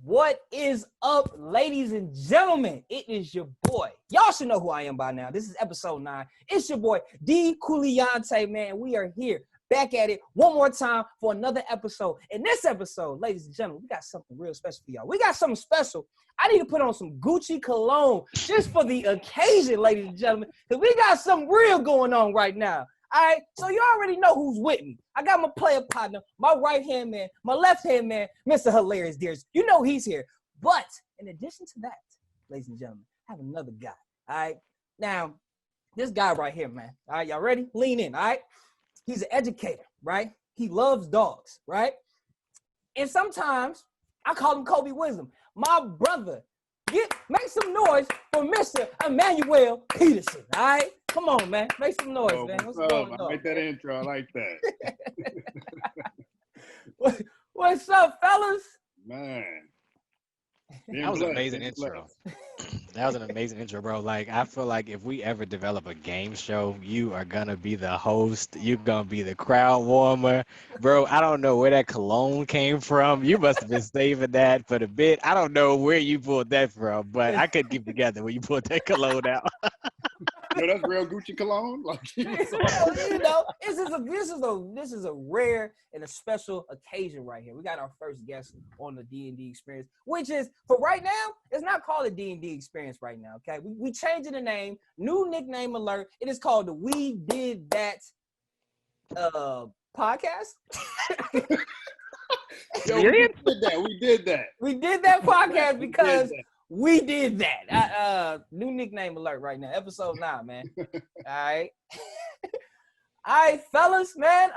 What is up, ladies and gentlemen? It is your boy. Y'all should know who I am by now. This is episode 9. It's your boy, D. Culiante, man. We are here, back at it one more time for another episode. In this episode, ladies and gentlemen, we got something real special for y'all. We got something special. I need to put on some Gucci cologne just for the occasion, ladies and gentlemen, because we got something real going on right now. All right, so you already know who's with me. I got my player partner, my right-hand man, my left-hand man, Mr. Hilarious Deers. You know he's here. But in addition to that, ladies and gentlemen, I have another guy, all right? Now, this guy right here, man, all right, y'all ready? Lean in, all right? He's an educator, right? He loves dogs, right? And sometimes I call him Kobe Wisdom. My brother, make some noise for Mr. Emmanuel Peterson, all right? Come on, man. Make some noise, man. What's up? I like that intro. I like that. What's up, fellas? Man. That was an amazing intro. That was an amazing intro, bro. Like, I feel like if we ever develop a game show, you are going to be the host. You're going to be the crowd warmer. Bro, I don't know where that cologne came from. You must have been saving that for the bit. I don't know where you pulled that from, but I couldn't keep together when you pulled that cologne out. Yo, that's real Gucci cologne. Like, you know, this is a rare and a special occasion right here. We got our first guest on the D&D experience, which is for right now. It's not called a D&D experience right now. Okay, we changing the name, new nickname alert. It is called the We Did That podcast. Yo, we did that. We did that podcast because. We did that. New nickname alert right now. Episode 9, man. All right. All right, fellas, man.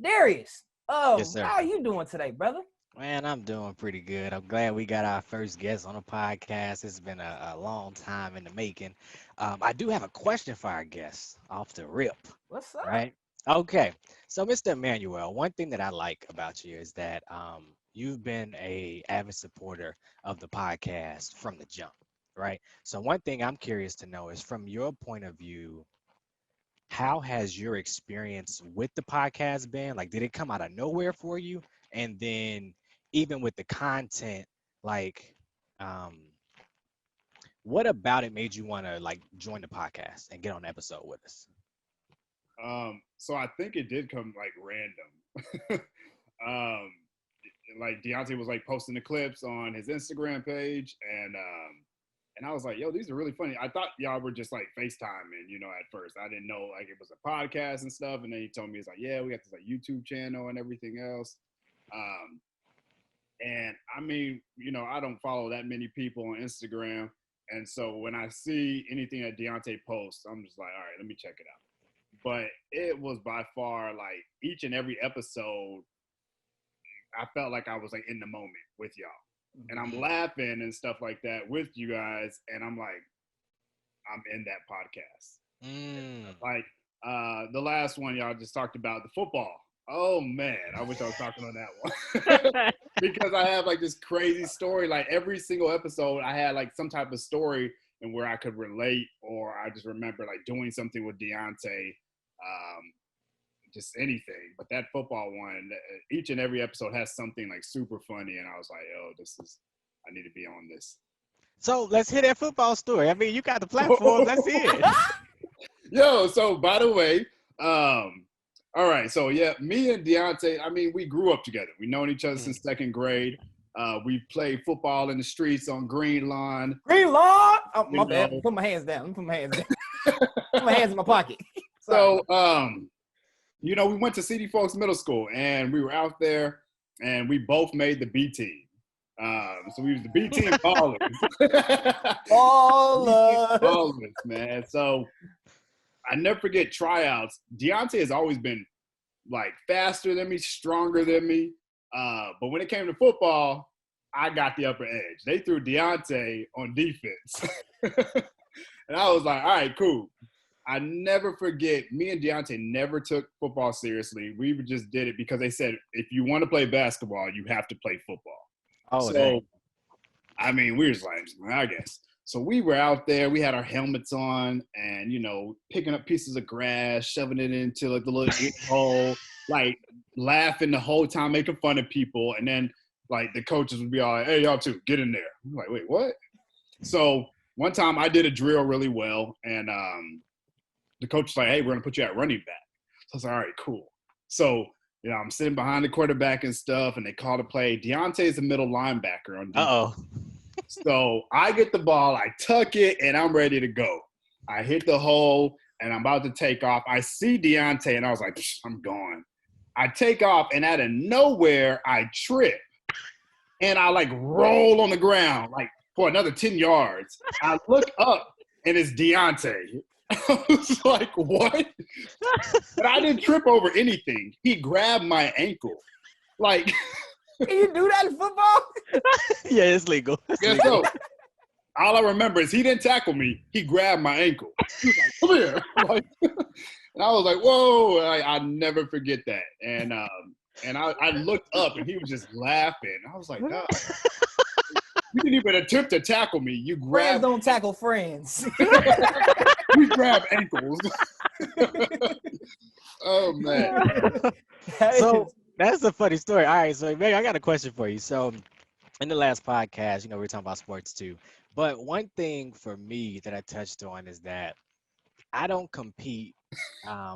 Darius. Yes, sir. How are you doing today, brother? Man, I'm doing pretty good. I'm glad we got our first guest on the podcast. It's been a long time in the making. I do have a question for our guests off the rip. What's up? Right? Okay. So, Mr. Emmanuel, one thing that I like about you is that you've been an avid supporter of the podcast from the jump, right? So one thing I'm curious to know is, from your point of view, how has your experience with the podcast been? Like, did it come out of nowhere for you? And then even with the content, like, what about it made you want to like join the podcast and get on an episode with us? So I think it did come like random. Like Deontay was like posting the clips on his Instagram page, and I was like, yo, these are really funny. I thought y'all were just like FaceTiming, you know, at first. I didn't know like it was a podcast and stuff. And then he told me, it's like, yeah, we got this like YouTube channel and everything else. And I mean, you know, I don't follow that many people on Instagram. And so when I see anything that Deontay posts, I'm just like, all right, let me check it out. But it was by far like each and every episode, I felt like I was like in the moment with y'all, and I'm laughing and stuff like that with you guys. And I'm like, I'm in that podcast. Like the last one y'all just talked about, the football. Oh man, I wish I was talking on that one because I have like this crazy story. Like every single episode I had like some type of story and where I could relate, or I just remember like doing something with Deontay. Just anything, but that football one, each and every episode has something like super funny, and I was like, "Oh, I need to be on this." So let's hear that football story. I mean, you got the platform. Let's hear it. Yo, so by the way, all right, so yeah, me and Deontay, I mean, we grew up together. We've known each other since second grade. We played football in the streets on Green Lawn. Green Lawn. Oh, my bad. Put my hands down. Put my hands in my pocket. So, you know, we went to CD Folks Middle School, and we were out there, and we both made the B team. So we was the B team ballers. Ballers, man. So I never forget tryouts. Deontay has always been like faster than me, stronger than me. But when it came to football, I got the upper edge. They threw Deontay on defense. And I was like, all right, cool. I never forget, me and Deontay never took football seriously. We just did it because they said, if you want to play basketball, you have to play football. Oh, so, dang. I mean, we were just like, I guess. So we were out there. We had our helmets on and, you know, picking up pieces of grass, shoving it into like the little hole, like laughing the whole time, making fun of people. And then like the coaches would be all like, hey, y'all two, get in there. I'm like, wait, what? So one time I did a drill really well, and the coach was like, hey, we're going to put you at running back. So I was like, all right, cool. So, I'm sitting behind the quarterback and stuff, and they call the play. Deontay's the middle linebacker on defense. Uh-oh. So I get the ball, I tuck it, and I'm ready to go. I hit the hole, and I'm about to take off. I see Deontay, and I was like, I'm gone. I take off, and out of nowhere, I trip. And I, roll on the ground, for another 10 yards. I look up, and it's Deontay. I was like, what? But I didn't trip over anything. He grabbed my ankle. Can you do that in football? Yeah, it's legal. Guess so. All I remember is he didn't tackle me. He grabbed my ankle. He was like, come here. And I was like, whoa. I never forget that. And I looked up, and he was just laughing. I was like, God. You didn't even attempt to tackle me. You grabbed. Friends don't tackle friends. We grab ankles. Oh, man. So that's a funny story. All right, so Meg, I got a question for you. So in the last podcast, we were talking about sports too. But one thing for me that I touched on is that I don't compete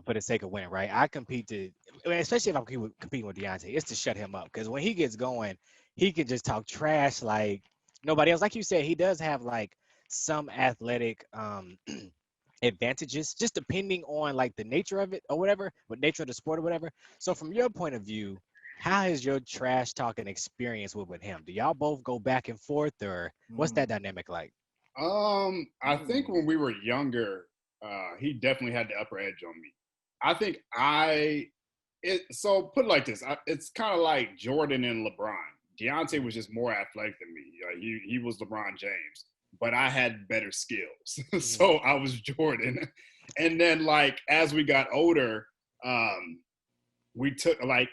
for the sake of winning, right? I compete especially if I'm competing with Deontay, it's to shut him up. Because when he gets going, he can just talk trash like nobody else. Like you said, he does have some athletic advantages, just depending on the nature of it or whatever, the nature of the sport or whatever. So from your point of view, how has your trash talking experience with him? Do y'all both go back and forth, or what's that dynamic like? I think when we were younger, he definitely had the upper edge on me. I think so put it like this, it's kind of like Jordan and LeBron. Deontay was just more athletic than me. He was LeBron James, but I had better skills. So I was Jordan. And then as we got older, we took I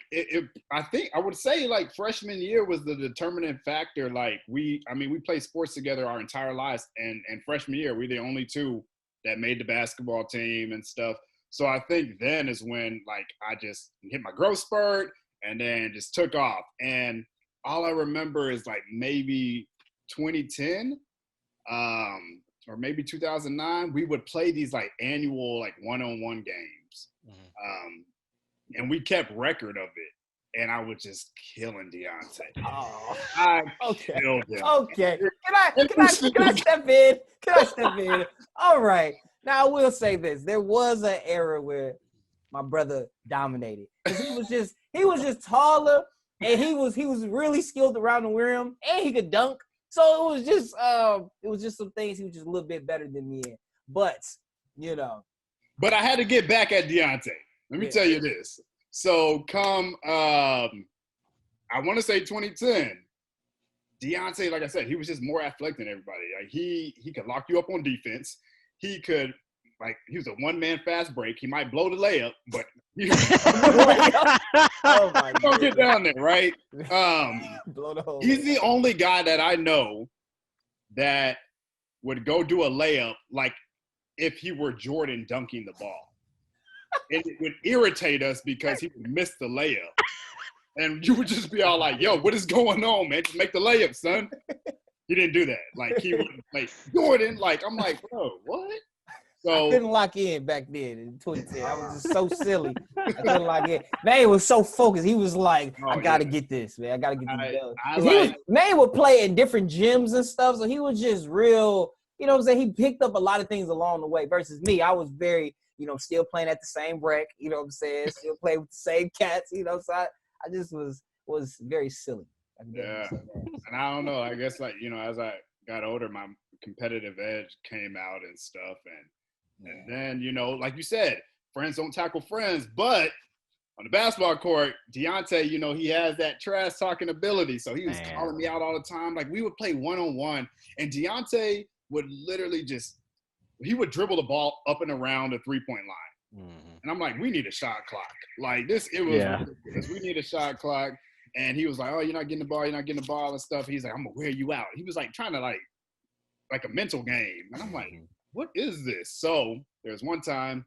think I would say freshman year was the determinant factor. We played sports together our entire lives, and freshman year we the only two that made the basketball team and stuff. So I think then is when I just hit my growth spurt and then just took off. And all I remember is maybe 2010 or maybe 2009, we would play these annual one-on-one games. And we kept record of it. And I was just killing Deontay. Oh, I okay. killed him. Okay. Can I step in? Can I step in? All right. Now I will say this. There was an era where my brother dominated. Because he was just taller, and he was really skilled around the rim, and he could dunk. So it was just some things he was just a little bit better than me in. But, But I had to get back at Deontay. Let me tell you this. So come, I want to say 2010, Deontay, like I said, he was just more athletic than everybody. He could lock you up on defense. He could, he was a one-man fast break. He might blow the layup, but oh my don't get down there, right? Blow the hole. He's the only guy that I know that would go do a layup if he were Jordan dunking the ball. And it would irritate us because he would miss the layup. And you would just be all like, yo, what is going on, man? Just make the layup, son. He didn't do that. He would, Jordan, I'm like, bro, what? So I couldn't lock in back then in 2010. I was just so silly. I couldn't lock in. Man was so focused. He was like, I got to get this, man. I got to get this done. Man would play in different gyms and stuff, so he was just real, he picked up a lot of things along the way versus me. I was very, still playing at the same rec, still playing with the same cats, so I just was very silly. Yeah, and I don't know. I guess as I got older, my competitive edge came out and stuff, and then like you said, friends don't tackle friends. But on the basketball court, Deontay, he has that trash talking ability, so he was calling me out all the time. We would play one-on-one, and Deontay would literally he would dribble the ball up and around the three-point line. Mm-hmm. And I'm like, we need a shot clock. Ridiculous. We need a shot clock. And he was like, oh, you're not getting the ball and stuff. He's like, I'm going to wear you out. He was trying to like a mental game. And I'm like, what is this? So there's one time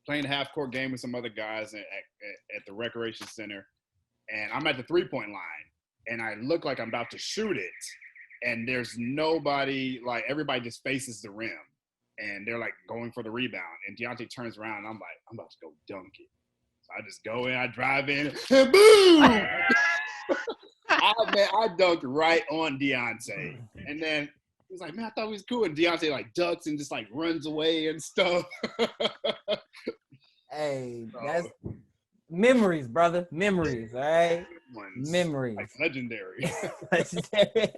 playing a half-court game with some other guys at the recreation center. And I'm at the three-point line. and I look like I'm about to shoot it, and there's nobody, like everybody just faces the rim, and they're like going for the rebound, and Deontay turns around, and I'm like, I'm about to go dunk it. So I just go in, I drive in, and boom! I dunked right on Deontay, and then he was like, man, I thought he was cool, and Deontay like ducks and just like runs away and stuff. Hey, that's memories, brother. Memories, all right? Memories. Like legendary. Legendary.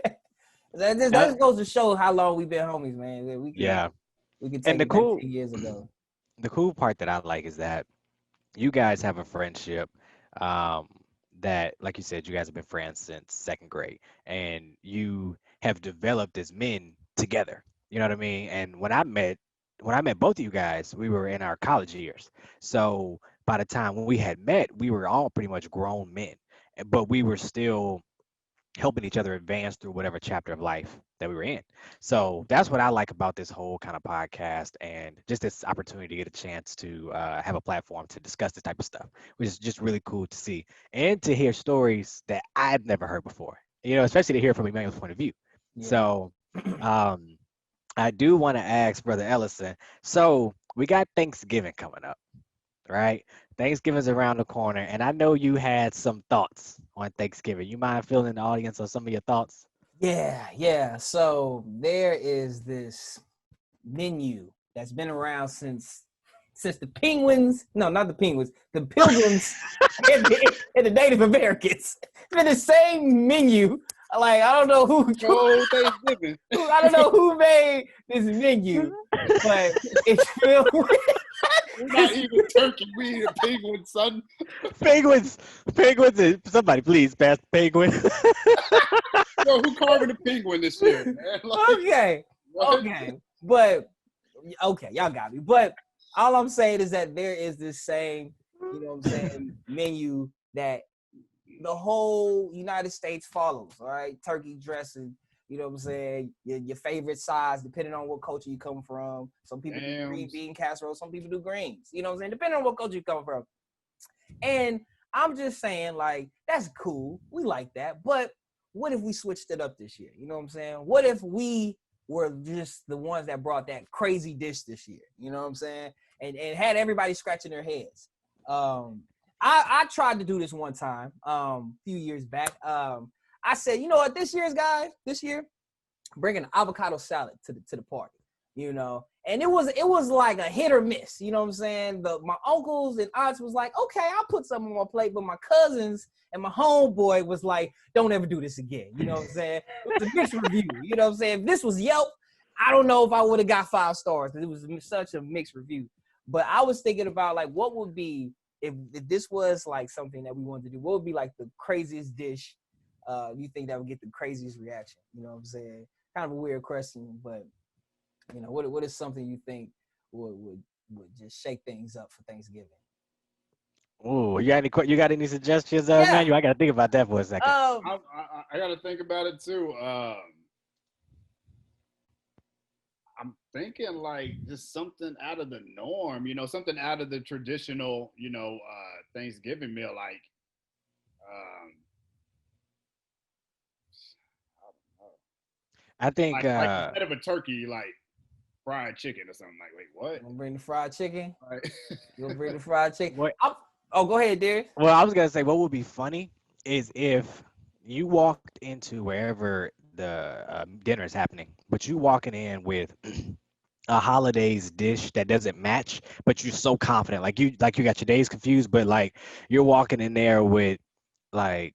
That just goes to show how long we've been homies, man. We can take it back 10 years ago. The cool part that I like is that you guys have a friendship that, like you said, you guys have been friends since second grade, and you have developed as men together. You know what I mean? And when I met both of you guys, we were in our college years. So by the time when we had met, we were all pretty much grown men, but we were still helping each other advance through whatever chapter of life that we were in. So that's what I like about this whole kind of podcast, and just this opportunity to get a chance to have a platform to discuss this type of stuff, which is just really cool to see and to hear stories that I've never heard before, you know, especially to hear from Emmanuel's point of view. Yeah. So I do want to ask Brother Ellison, so we got Thanksgiving coming up, right? Thanksgiving's around the corner, and I know you had some thoughts on Thanksgiving. You mind filling the audience on some of your thoughts? Yeah. So there is this menu that's been around since the Penguins. No, not the Penguins. The Pilgrims and the Native Americans. It's been the same menu. Like, I don't know who. Thanksgiving. I don't know who made this menu, but it's filled with. We're not eating turkey. We eat a penguin, son. Penguins. Somebody please pass the penguin. Yo, who carving a penguin this year, man? Okay. But okay, y'all got me. But all I'm saying is that there is this same, you know what I'm saying, menu that the whole United States follows, all right? Turkey dressing, you know what I'm saying? Your favorite size, depending on what culture you come from. Some people do green bean casserole, some people do greens. You know what I'm saying? Depending on what culture you come from. And I'm just saying, like, that's cool. We like that. But what if we switched it up this year? You know what I'm saying? What if we were just the ones that brought that crazy dish this year? You know what I'm saying? And had everybody scratching their heads. I tried to do this one time, a few years back. I said, you know what, this year, bringing an avocado salad to the party, you know, and it was like a hit or miss, you know what I'm saying? My uncles and aunts was like, okay, I'll put something on my plate, but my cousins and my homeboy was like, don't ever do this again, you know what I'm saying? It was a mixed review, you know what I'm saying? If this was Yelp, I don't know if I would have got 5 stars, because it was such a mixed review. But I was thinking about, like, what would be, if this was like something that we wanted to do, what would be like the craziest dish you think that would get the craziest reaction? You know what I'm saying? Kind of a weird question, but you know, what is something you think would just shake things up for Thanksgiving? Oh, you got any suggestions, Emmanuel? I got to think about that for a second. I got to think about it too. I'm thinking like just something out of the norm, you know, something out of the traditional, you know, Thanksgiving meal, like, I think like instead of a turkey, like fried chicken or something. Like, wait, what? You gonna bring the fried chicken? Right. You gonna bring the fried chicken? Go ahead, Darius. Well, I was gonna say what would be funny is if you walked into wherever the dinner is happening, but you walking in with a holidays dish that doesn't match, but you're so confident, like you got your days confused, but like you're walking in there with like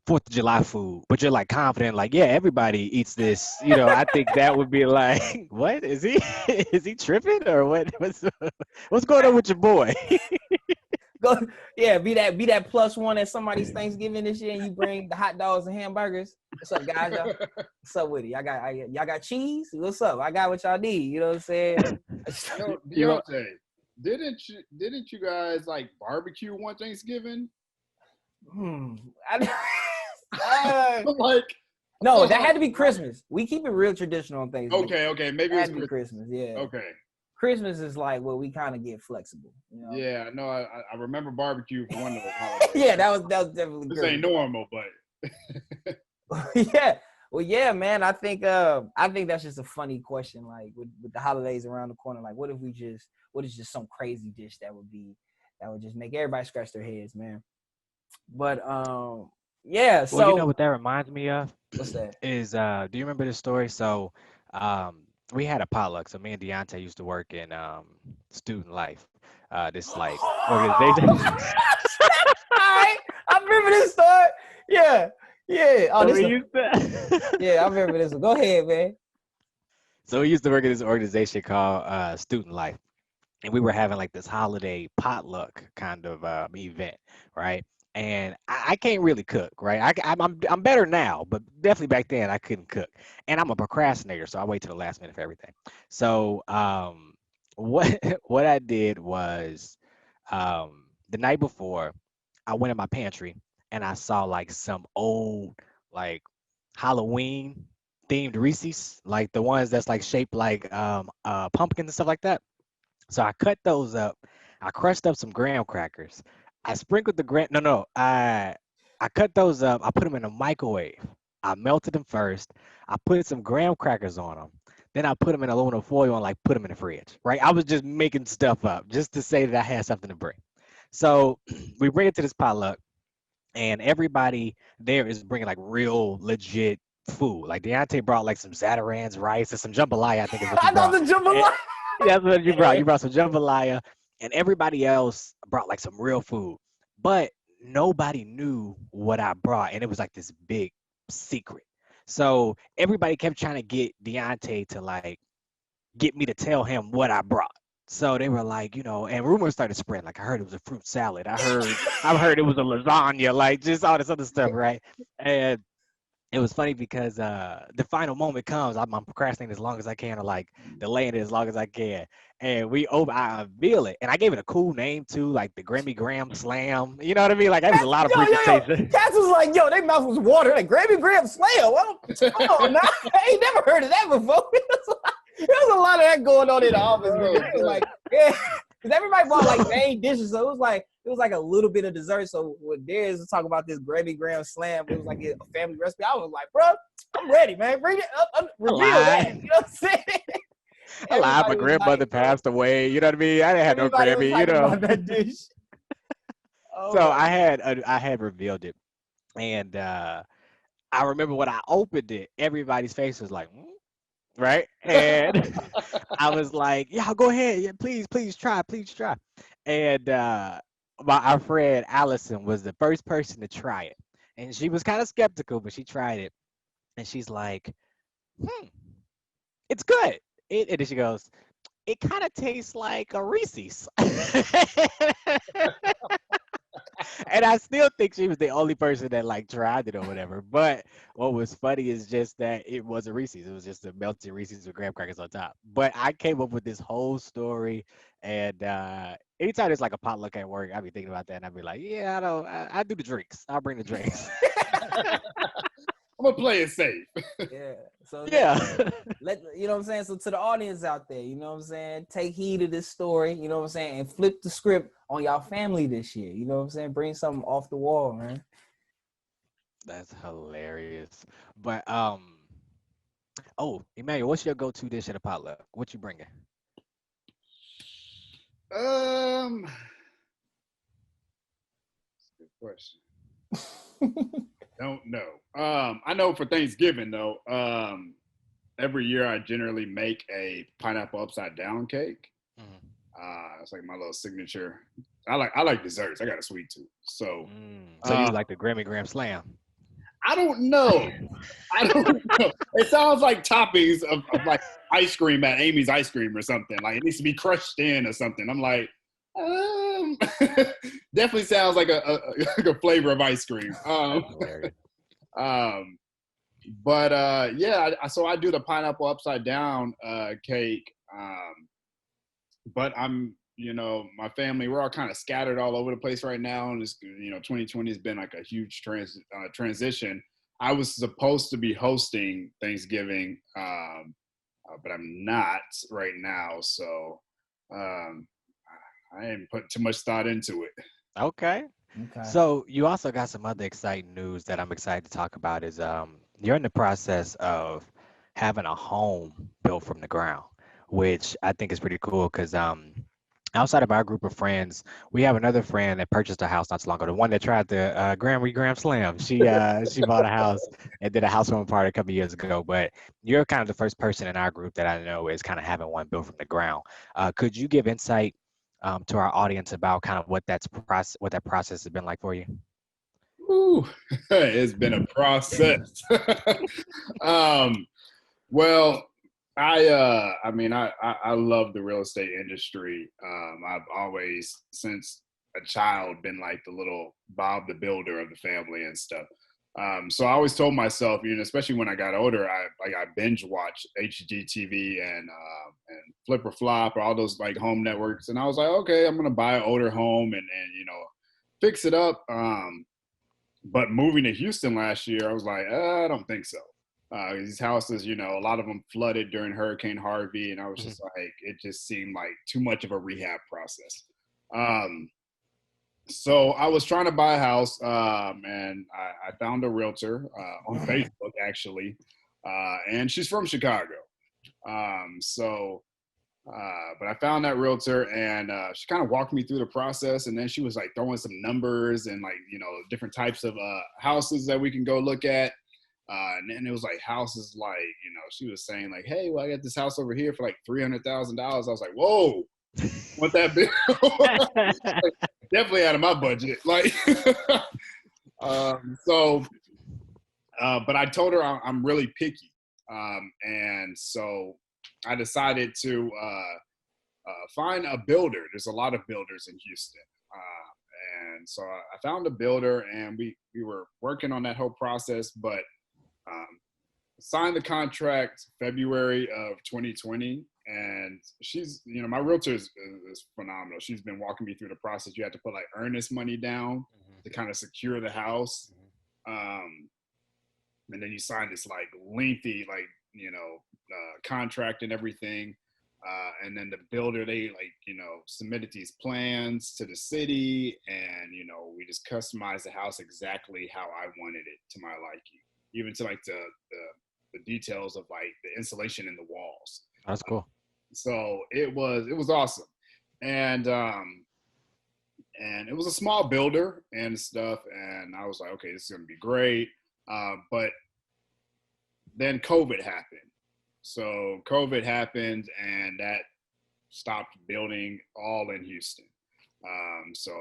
4th of July food, but you're like confident, like, yeah, everybody eats this. You know, I think that would be like, what is he? Is he tripping or what? What's going on with your boy? Be that plus one at somebody's Thanksgiving this year, and you bring the hot dogs and hamburgers. What's up, guys? Y'all? What's up with it? Y'all got cheese? What's up? I got what y'all need. You know what I'm saying? Deontay, didn't you guys like barbecue one Thanksgiving? Like, no, that had to be Christmas. We keep it real traditional on Thanksgiving. Okay, maybe it was Christmas. Yeah. Okay. Christmas is like where we kind of get flexible. You know? Yeah, no, I remember barbecue for one of those holidays. Yeah, that was definitely. This ain't normal, but Yeah. Well, yeah, man. I think that's just a funny question. Like with the holidays around the corner, like what is just some crazy dish that would just make everybody scratch their heads, man. But yeah. Well, you know So what that reminds me of what's that? is do you remember this story? So um we had a potluck. So me and Deontay used to work in student life. This like organization. All right, I remember this story. Yeah, yeah. Oh, So this we a used to yeah. I remember this one. Go ahead, man. so we used to work in this organization called Student Life. And we were having like this holiday potluck kind of event, right? And I can't really cook, right? I'm better now, but definitely back then I couldn't cook. And I'm a procrastinator, so I wait to the last minute for everything. So what what I did was the night before I went in my pantry and I saw like some old like Halloween themed Reese's, like the ones that's like shaped like pumpkins and stuff like that. So I cut those up. I crushed up some graham crackers. I sprinkled the graham. No, no. I cut those up. I put them in the microwave. I melted them first. I put some graham crackers on them. Then I put them in aluminum foil and like put them in the fridge. Right. I was just making stuff up just to say that I had something to bring. So we bring it to this potluck, and everybody there is bringing like real legit food. Like Deontay brought like some Zatarans rice and some jambalaya, I think is what you I know brought. the And jambalaya. that's what you brought. Yeah. You brought some jambalaya, and everybody else brought like some real food. But nobody knew what I brought, and it was like this big secret. So everybody kept trying to get Deontay to like get me to tell him what I brought. So they were like, and rumors started spreading. Like I heard it was a fruit salad. I heard it was a lasagna, like just all this other stuff, right? And it was funny because the final moment comes. I'm procrastinating as long as I can, or like delaying it as long as I can. And I unveil it, and I gave it a cool name too, like the Grammy Graham Slam. You know what I mean? Like that was a lot of Yo. presentation. Cats was like, yo, their mouth was water. Like Grammy Graham Slayer. Well, oh, nah, I ain't never heard of that before. There was a lot of that going on in the office, man. It was like, yeah, because everybody bought like main dishes, so it was like a little bit of dessert. So when Darius was talking about this Grammy Graham Slam, it was like a family recipe. I was like, bro, I'm ready, man. Bring it up, I reveal that. You lied. know what I'm saying? I lied. My Everybody was grandmother hyped, bro. passed away. You know what I mean? I didn't have no Everybody was Grammy. hyped about that dish. Oh So my I had revealed it, and I remember when I opened it, everybody's face was like, "Hmm?" Right? And I was like, yeah, go ahead. Yeah, please try, please try. And our friend Allison was the first person to try it. And she was kind of skeptical, but she tried it. And she's like, it's good. And then she goes, it kind of tastes like a Reese's. And I still think she was the only person that like tried it or whatever. But what was funny is just that it was a Reese's. It was just a melted Reese's with graham crackers on top. But I came up with this whole story, and anytime there's like a potluck at work, I'd be thinking about that, and I'd be like, yeah, I don't. I do the drinks. I'll bring the drinks. I'm gonna play it safe. Yeah. So Yeah. you know what I'm saying? So to the audience out there, you know what I'm saying? Take heed of this story, you know what I'm saying? And flip the script on y'all family this year. You know what I'm saying? Bring something off the wall, man. That's hilarious. But oh, Emmanuel, what's your go-to dish at a potluck? What you bringing? Um, Good question. Don't know. I know for Thanksgiving though. Every year I generally make a pineapple upside down cake. Mhm. It's like my little signature. I like desserts. I got a sweet tooth, so So you like the Grammy Graham Slam? I don't know. I don't know. It sounds like toppings of like ice cream at Amy's Ice Cream or something. Like it needs to be crushed in or something. I'm like, definitely sounds like like a flavor of ice cream. That's hilarious. Um, but yeah, so I do the pineapple upside down cake. But my family, we're all kind of scattered all over the place right now, and it's 2020 has been like a huge transition. I was supposed to be hosting Thanksgiving, but I'm not right now, so I ain't put too much thought into it. Okay. Okay. So you also got some other exciting news that I'm excited to talk about is you're in the process of having a home built from the ground, which I think is pretty cool because outside of our group of friends, we have another friend that purchased a house not too long ago. The one that tried the Graham Slam. She bought a house and did a housewarming party a couple years ago. But you're kind of the first person in our group that I know is kind of having one built from the ground. Could you give insight to our audience about kind of what that process has been like for you? Ooh, it's been a process. um, well, I love the real estate industry. I've always, since a child, been like the little Bob the Builder of the family and stuff. So I always told myself, especially when I got older, I binge watch HGTV and Flip or Flop or all those like home networks, and I was like, okay, I'm gonna buy an older home and fix it up. But moving to Houston last year, I was like, I don't think so. These houses, a lot of them flooded during Hurricane Harvey, and I was Mhm. just like, it just seemed like too much of a rehab process. Um, so I was trying to buy a house, and I found a realtor on Facebook actually, and she's from Chicago. So but I found that realtor and she kind of walked me through the process. And then she was like throwing some numbers and like, different types of houses that we can go look at. And then it was like houses like, she was saying like, hey, well, I got this house over here for like $300,000. I was like, whoa, want that bill? Like, definitely out of my budget. Like, so, but I told her I'm really picky. And so I decided to find a builder. There's a lot of builders in Houston. And so I found a builder and we were working on that whole process, but um, signed the contract February of 2020. And she's, my realtor is phenomenal. She's been walking me through the process. You have to put like earnest money down to kind of secure the house. Um, and then you sign this like lengthy, like, contract and everything. And then the builder, they like, submitted these plans to the city and, we just customized the house exactly how I wanted it to my liking, even to like the details of like the insulation in the walls. That's cool. So it was awesome. And it was a small builder and stuff. And I was like, okay, this is going to be great. But then COVID happened. So COVID happened and that stopped building all in Houston. So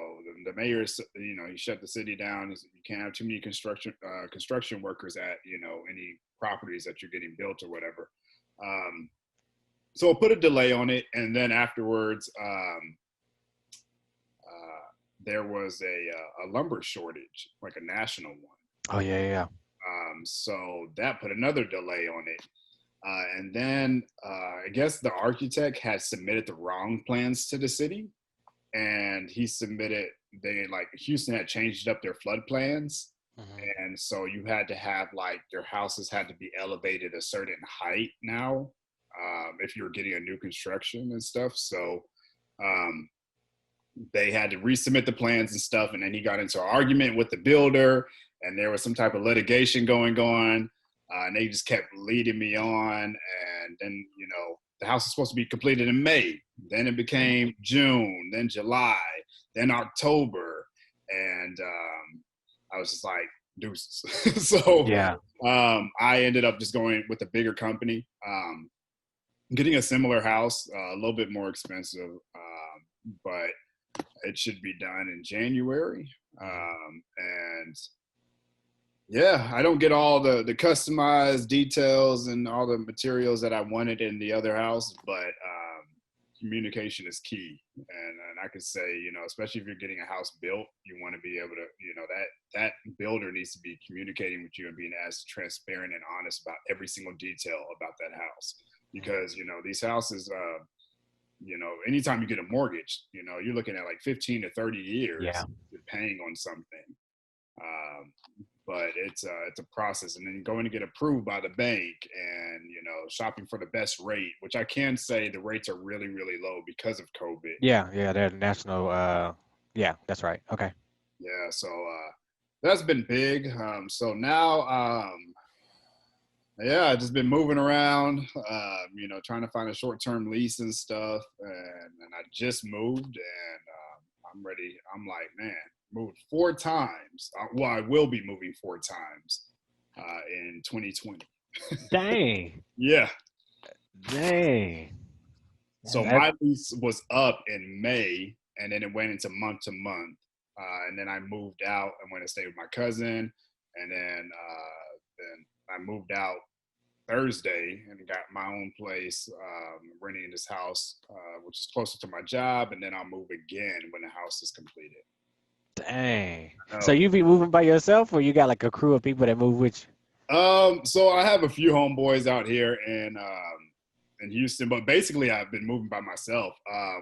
the mayor, he shut the city down. You can't have too many construction workers at, any properties that you're getting built or whatever. So it put a delay on it. And then afterwards, there was a lumber shortage, like a national one. Oh yeah. So that put another delay on it. And then I guess the architect had submitted the wrong plans to the city, and Houston had changed up their flood plans, Hmm. and so you had to have like your houses had to be elevated a certain height now if you were getting a new construction and stuff. So um, they had to resubmit the plans and stuff, and then he got into an argument with the builder, and there was some type of litigation going on. And they just kept leading me on. And then, the house was supposed to be completed in May. Then it became June, then July, then October. And I was just like, deuces. So Yeah. I ended up just going with a bigger company, getting a similar house, a little bit more expensive, but it should be done in January. And yeah, I don't get all the customized details and all the materials that I wanted in the other house, but communication is key. And I could say, especially if you're getting a house built, you want to be able to, that builder needs to be communicating with you and being as transparent and honest about every single detail about that house. Because, these houses, anytime you get a mortgage, you're looking at like 15 to 30 years Yeah. paying on something. Um, but it's a process, and then going to get approved by the bank, and shopping for the best rate, which I can say the rates are really really low because of COVID. Yeah. They're national. Yeah, that's right. Okay. Yeah, so that's been big. So now, yeah, I've just been moving around, trying to find a short-term lease and stuff. And I just moved, and I'm ready. I'm like, man, moved 4 times. Well, I will be moving 4 times in 2020. Dang. Yeah. Dang. So That, my lease was up in May, and then it went into month to month. And then I moved out and went to stay with my cousin, and then I moved out Thursday and got my own place, renting this house, which is closer to my job, and then I'll move again when the house is completed. dang. So Oh. you be moving by yourself, or you got like a crew of people that move with So I have a few homeboys out here in Houston, but basically I've been moving by myself.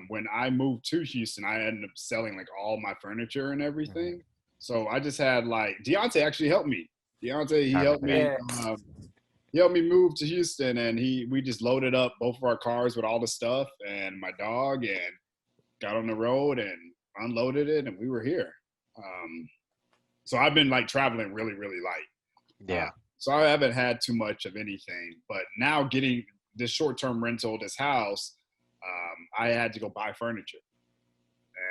When I moved to Houston, I ended up selling like all my furniture and you? Mhm. everything. So I just had like Deontay actually helped me. Deontay, he helped Perfect. me. Yeah. He helped me move to Houston, and we just loaded up both of our cars with all the stuff and my dog, and got on the road and unloaded it, and we were here. So I've been like traveling really, really light. Yeah. So I haven't had too much of anything, but now getting this short-term rental, this house, I had to go buy furniture,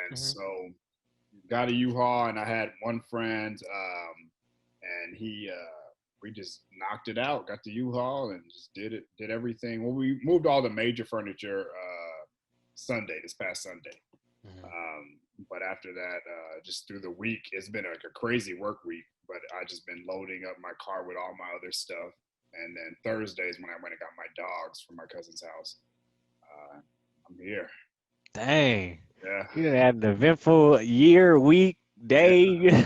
and Mhm. so got a U-Haul, and I had one friend, and we just knocked it out, got the U-Haul, and just did everything. Well, we moved all the major furniture this past Sunday. Mhm. But after that, just through the week, it's been like a crazy work week. But I just been loading up my car with all my other stuff. And then Thursdays when I went and got my dogs from my cousin's house, I'm here. Dang. Yeah, You done had an eventful year, week, yeah. day.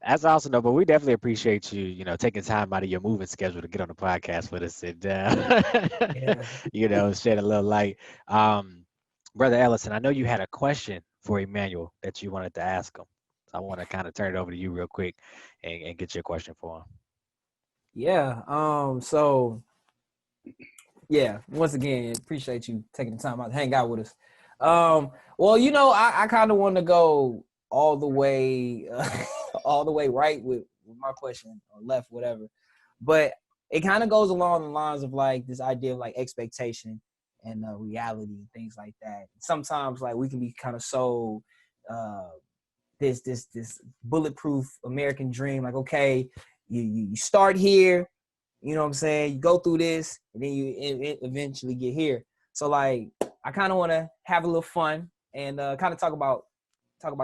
That's awesome, though. But we definitely appreciate you, taking time out of your moving schedule to get on the podcast with us and, Yeah. shed a little light. Um, Brother Ellison, I know you had a question for Emmanuel that you wanted to ask him. So I want to kind of turn it over to you real quick and get your question for him. Yeah. So yeah, once again, appreciate you taking the time out to hang out with us. Well, I kind of want to go all the way, all the way right with my question, or left, whatever. But it kind of goes along the lines of like this idea of like expectation and reality and things like that. Sometimes like we can be kind of so uh, this bulletproof American dream. Like, okay, you start here, you know what I'm saying? You go through this, and then you eventually get here. So like, I kind of want to have a little fun and kind of talk about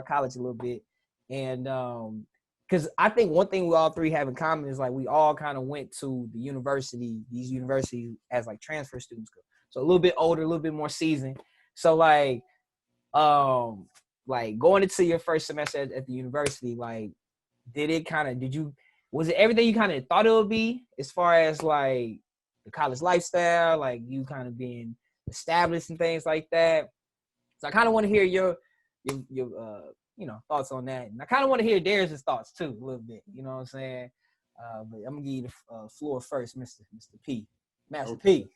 college a little bit, and because I think one thing we all three have in common is like we all kind of went to these universities as like transfer students. So a little bit older, a little bit more seasoned. So um, like going into your first semester at the university, like, was it everything you kind of thought it would be as far as like the college lifestyle, like you kind of being established and things like that? So I kind of want to hear your thoughts on that, and I kind of want to hear Darius's thoughts too a little bit. You know what I'm saying? But I'm gonna give you the floor first, Mr. P, Master Okay. P.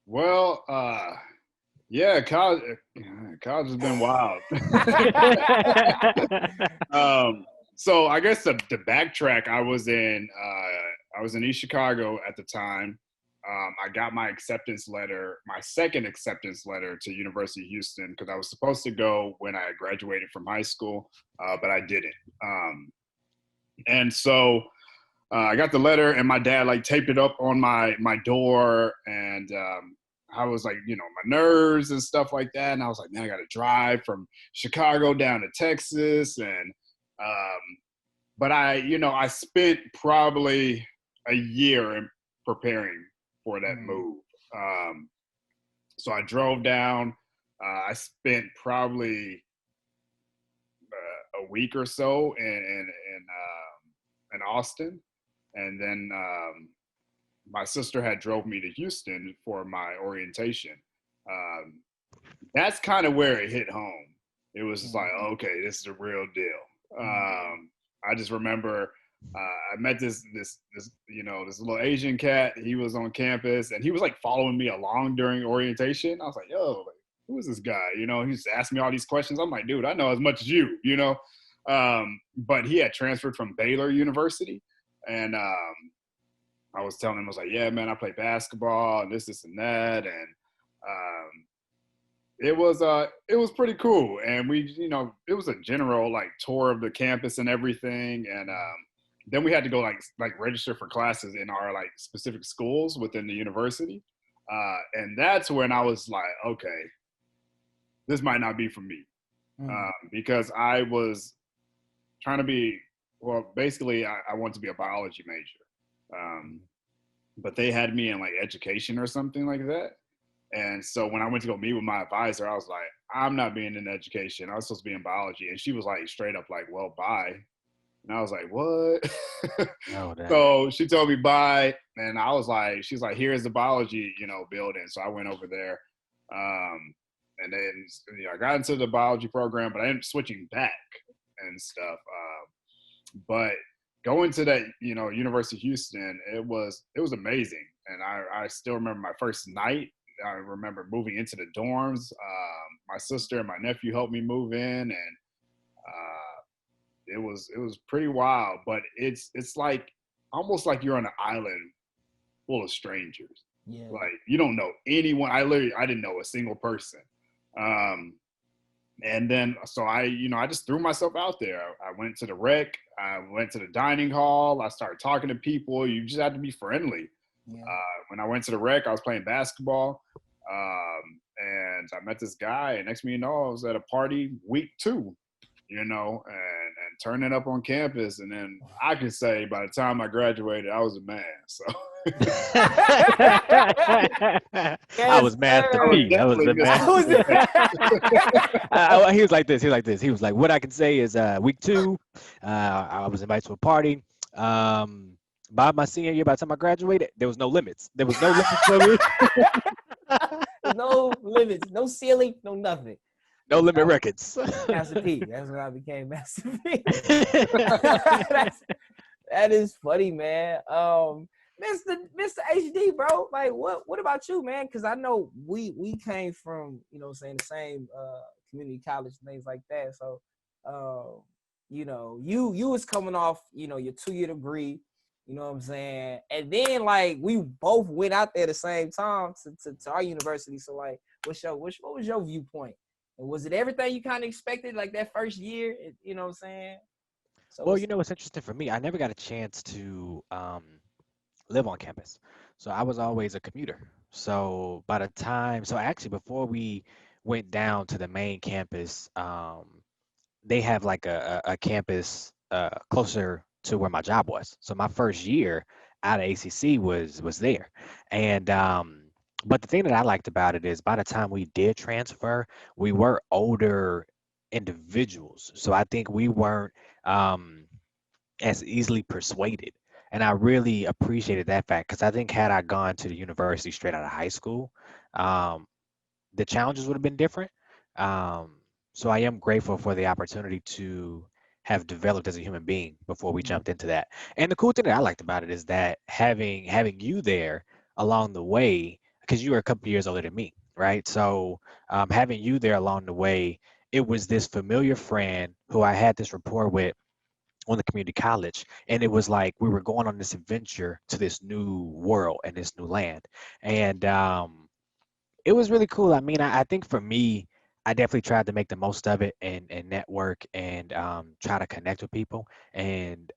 Well, yeah, college has been wild. So I guess to backtrack, I was in East Chicago at the time. I got my second acceptance letter to University of Houston, because I was supposed to go when I graduated from high school, but I didn't. And so I got the letter, and my dad like taped it up on my door, and I was like, my nerves and stuff like that, and I was like, man, I got to drive from Chicago down to Texas, and but I spent probably a year in preparing for that move. So I drove down. I spent probably a week or so in Austin, and then my sister had drove me to Houston for my orientation. Um, that's kind of where it hit home. It was just like, okay, this is a real deal. I just remember I met this little Asian cat. He was on campus, and he was like following me along during orientation. I was like, yo, who is this guy? You know, he's asking me all these questions. I'm like, dude, I know as much as you, you know. But he had transferred from Baylor University. And I was telling him, I was like, yeah, man, I play basketball and this, and that. And it was pretty cool. And we, you know, it was a general like tour of the campus and everything. And then we had to go like register for classes in our like specific schools within the university. And that's when I was like, okay, this might not be for me. Because I was trying to be, well, basically I want to be a biology major. But they had me in like education or something like that. And so when I went to go meet with my advisor, I was like, I'm not being in education. I was supposed to be in biology. And she was like straight up like, well, bye. And I was like, what? Oh, damn. So she told me bye. And I was like, she's like, here's the biology, you know, building. So I went over there. And then, you know, I got into the biology program, but I ended up switching back and stuff. But going to that, you know, University of Houston, it was amazing. And I still remember my first night. I remember moving into the dorms. My sister and my nephew helped me move in, and it was pretty wild. But it's like almost like you're on an island full of strangers. Yeah. Like you don't know anyone. I didn't know a single person. And then so I just threw myself out there. I went to the rec. I went to the dining hall. I started talking to people. You just have to be friendly. Yeah. When I went to the rec, I was playing basketball, and I met this guy. And next thing you know, I was at a party week 2, you know, and turning up on campus. And then I could say by the time I graduated, I was a man. So I was mad sir. to me. I was the man. He was like this. He was like, what I can say is week 2, I was invited to a party. By my senior year, by the time I graduated, there was no limits. There was no limits for me. No limits, no ceiling, no nothing. No limit records. Master P. That's when I became Master P. That is funny, man. Mr. HD, bro. Like, what about you, man? Because I know we came from, you know, saying the same community college and things like that. So, you know, you was coming off, you know, your 2-year degree. You know what I'm saying? And then like we both went out there at the same time to our university. So like, what was your viewpoint? And was it everything you kind of expected like that first year? You know what I'm saying? So Well, you know what's interesting for me? I never got a chance to live on campus. So I was always a commuter. So actually before we went down to the main campus, they have like a campus closer to where my job was. So my first year out of ACC was there. And but the thing that I liked about it is by the time we did transfer, we were older individuals. So I think we weren't as easily persuaded. And I really appreciated that fact because I think had I gone to the university straight out of high school, um, the challenges would have been different. So I am grateful for the opportunity to have developed as a human being before we jumped into that. And the cool thing that I liked about it is that having you there along the way, because you were a couple years older than me, right? So having you there along the way, it was this familiar friend who I had this rapport with on the community college, and it was like we were going on this adventure to this new world and this new land. And it was really cool. I mean, I think for me, I definitely tried to make the most of it and network and try to connect with people. And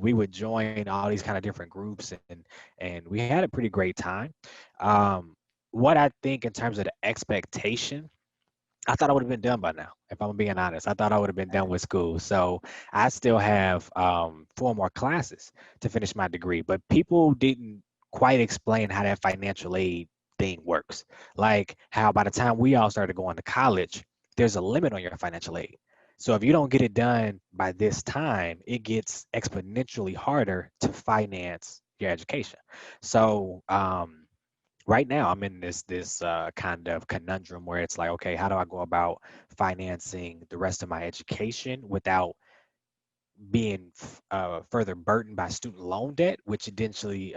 we would join all these kind of different groups and we had a pretty great time. What I think in terms of the expectation, I thought I would have been done by now, if I'm being honest. I thought I would have been done with school. So I still have 4 more classes to finish my degree, but people didn't quite explain how that financial aid thing works. Like how by the time we all started going to college, there's a limit on your financial aid. So if you don't get it done by this time, it gets exponentially harder to finance your education. So right now I'm in this kind of conundrum where it's like, okay, how do I go about financing the rest of my education without being further burdened by student loan debt, which eventually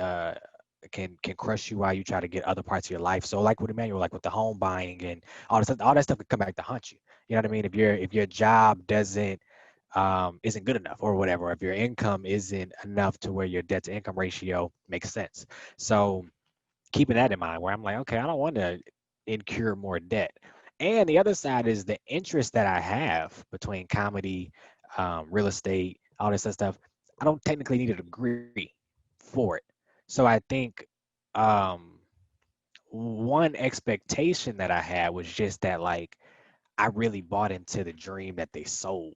can crush you while you try to get other parts of your life. So like with Emmanuel, like with the home buying and all that stuff can come back to haunt you. You know what I mean? If your job isn't good enough or whatever, if your income isn't enough to where your debt to income ratio makes sense. So keeping that in mind, where I'm like, okay, I don't want to incur more debt. And the other side is the interest that I have between comedy, real estate, all this other stuff. I don't technically need a degree for it. So I think um, one expectation that I had was just that, like, I really bought into the dream that they sold,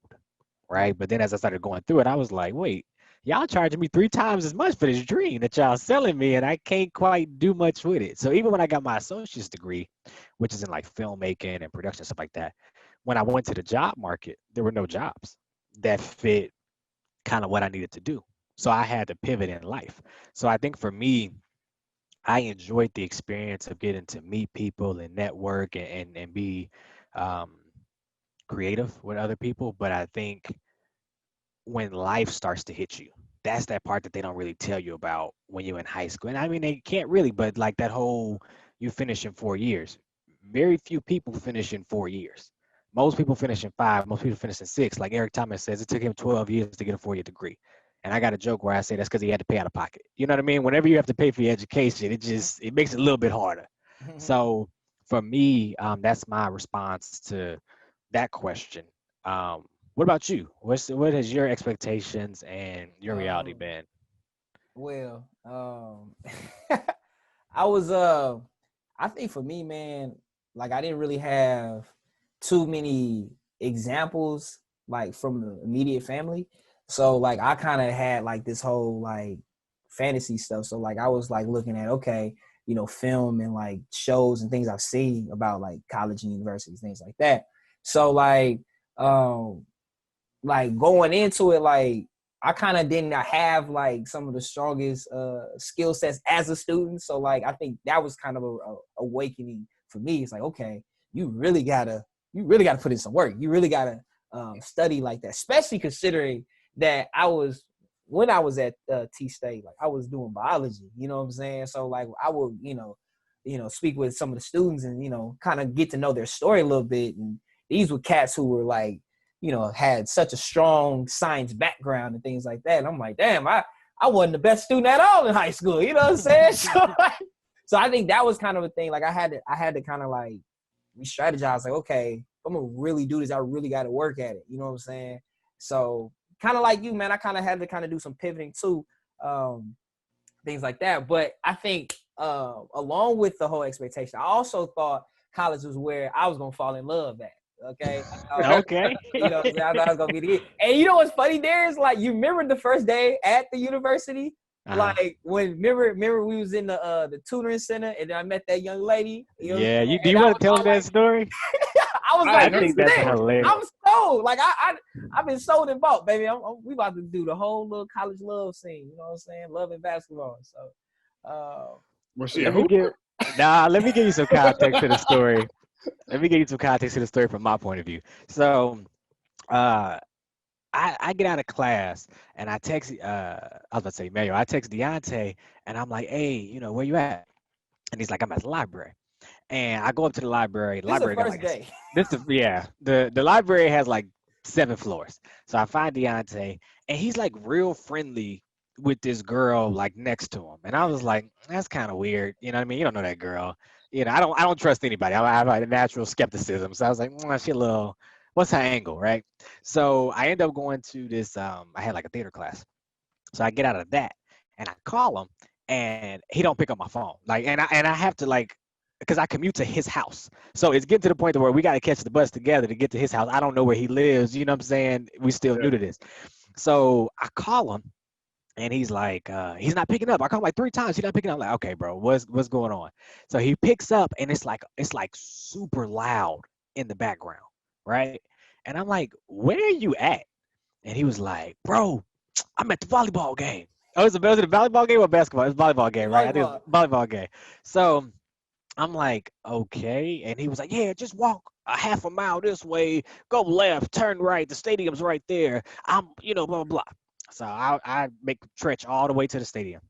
right? But then as I started going through it, I was like, wait, y'all charging me 3 times as much for this dream that y'all selling me, and I can't quite do much with it. So even when I got my associate's degree, which is in like filmmaking and production, stuff like that, when I went to the job market, there were no jobs that fit kind of what I needed to do. So I had to pivot in life. So I think for me, I enjoyed the experience of getting to meet people and network and be um, creative with other people. But I think when life starts to hit you, that's that part that they don't really tell you about when you're in high school. And I mean, they can't really, but like that whole you finish in 4 years. Very few people finish in 4 years. Most people finish in five. Most people finish in six. Like Eric Thomas says, it took him 12 years to get a 4-year degree. And I got a joke where I say that's because he had to pay out of pocket. You know what I mean? Whenever you have to pay for your education, it makes it a little bit harder. So for me, that's my response to that question. What about you? What has your expectations and your reality um, been? well, I was I think for me, man, like I didn't really have too many examples like from the immediate family. So like I kind of had like this whole like fantasy stuff. So like I was like looking at okay, film and like shows and things I've seen about like college and universities, things like that. So um like going into it, like I kind of didn't have like some of the strongest skill sets as a student. So like I think that was kind of a awakening for me. It's like, okay, you really gotta put in some work. You really gotta study like that, especially considering that when I was at T State, like I was doing biology. You know what I'm saying? So like I would, speak with some of the students and kind of get to know their story a little bit. And these were cats who were like had such a strong science background and things like that. And I'm like, damn, I wasn't the best student at all in high school. You know what I'm saying? So I think that was kind of a thing. Like I had to kind of like re-strategize. Like, okay, if I'm gonna really do this, I really got to work at it. You know what I'm saying? So kind of like you, man, I kind of had to kind of do some pivoting too, things like that. But I think along with the whole expectation, I also thought college was where I was gonna fall in love at. Okay. Okay. What I'm saying? I thought it was gonna be the end. And you know what's funny there is like you remember the first day at the university? Uh-huh. Like when remember we was in the tutoring center and then I met that young lady, Yeah, do and you I want was to tell all them that like story? I was I I like, this heard think is this that's it. story before. I'm hilarious. sold. Like I've been sold and bought, baby. We about to do the whole little college love scene. You know what I'm saying? Love and basketball. So Was she a Let me hooper? give let me give you some context to the story. Let me give you some context to the story from my point of view. So uh I get out of class and I text I was about to say Mario, I text Deontay and I'm like, hey, where you at? And he's like, I'm at the library. And I go up to the library. The this is the library got first like day. the library has like 7 floors. So I find Deontay, and he's like real friendly with this girl like next to him. And I was like, that's kind of weird. You know what I mean? You don't know that girl. I don't trust anybody. I have a natural skepticism. So I was like, she a little. What's her angle, right? So I end up going to this. I had like a theater class. So I get out of that and I call him and he don't pick up my phone. Like and I have to like because I commute to his house. So it's getting to the point to where we got to catch the bus together to get to his house. I don't know where he lives. You know what I'm saying? We still Yeah. new to this. So I call him and he's like, he's not picking up. I call him like 3 times. He's not picking up. I'm like, okay, bro, what's going on? So he picks up and it's like super loud in the background, right? And I'm like, where are you at? And he was like, bro, I'm at the volleyball game. Oh, was it a volleyball game or basketball? It's a volleyball game, right? I think Volleyball. it's a volleyball game. So I'm like, okay. And he was like, yeah, just walk a half a mile this way, go left, turn right. The stadium's right there. Blah, blah, blah. So I make the stretch all the way to the stadium.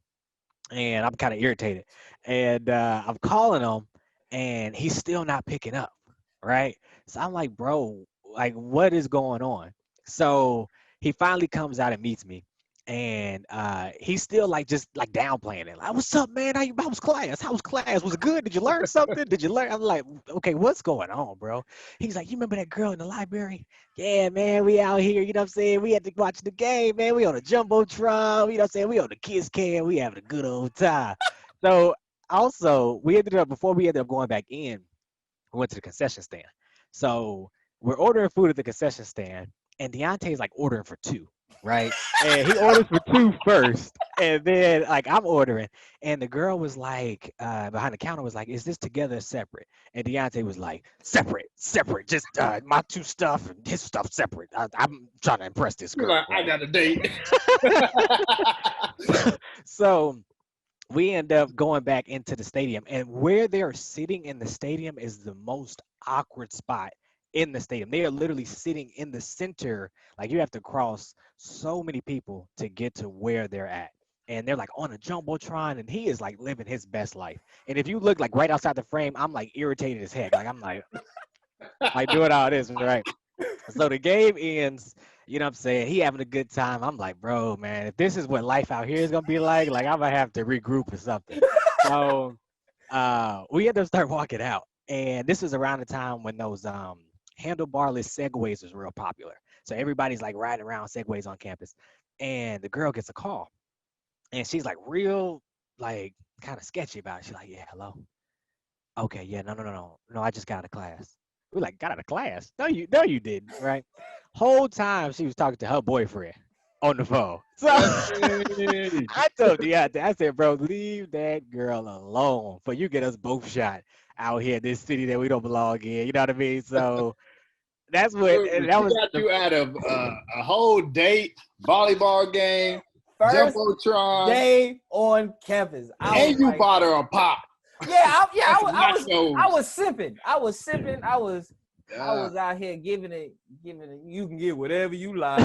and I'm kind of irritated. And I'm calling him, and he's still not picking up, right? So I'm like, bro, like, what is going on? So he finally comes out and meets me, and he's still like just like downplaying it. Like, what's up, man? How was class? How was class? Was it good? Did you learn something? Did you learn? I'm like, okay, what's going on, bro? He's like, you remember that girl in the library? Yeah, man, we out here, you know what I'm saying? We had to watch the game, man. We on a jumbotron, you know what I'm saying? We on the kiss cam, we having a good old time. So also, before we ended up going back in, we went to the concession stand. So we're ordering food at the concession stand, and Deontay's like ordering for two, right? And he orders for two first, and then like I'm ordering, and the girl was like behind the counter was like, "Is this together or separate?" And Deontay was like, "Separate, separate. Just my two stuff and his stuff separate. I'm trying to impress this You're girl, like, I right?" got a date. So we end up going back into the stadium, and where they're sitting in the stadium is the most awkward spot in the stadium. They are literally sitting in the center, like you have to cross so many people to get to where they're at. And they're like on a jumbotron, and he is like living his best life. And if you look like right outside the frame, I'm like irritated as heck. Like I'm like doing all this, right? So the game ends, you know what I'm saying? He having a good time. I'm like, bro, man, if this is what life out here is gonna be like I'm gonna have to regroup or something. So we end up start walking out. And this is around the time when those handlebarless segways was real popular. So everybody's like riding around segways on campus. And the girl gets a call, and she's like real like kind of sketchy about it. She's like, yeah, hello. Okay, yeah, no, I just got out of class. We're like, got out of class? No, you didn't, right? Whole time she was talking to her boyfriend on the phone. So Hey. I told Deontay, I said, bro, leave that girl alone for you get us both shot out here in this city that we don't belong in. You know what I mean? So that's what, Dude, and that she was got the you out of a whole date, volleyball game, First jumbotron, day on campus, I was and you like, bought her a pop. yeah, That's some I nachos. was sipping. I Yeah. was out here giving it. You can get whatever you like.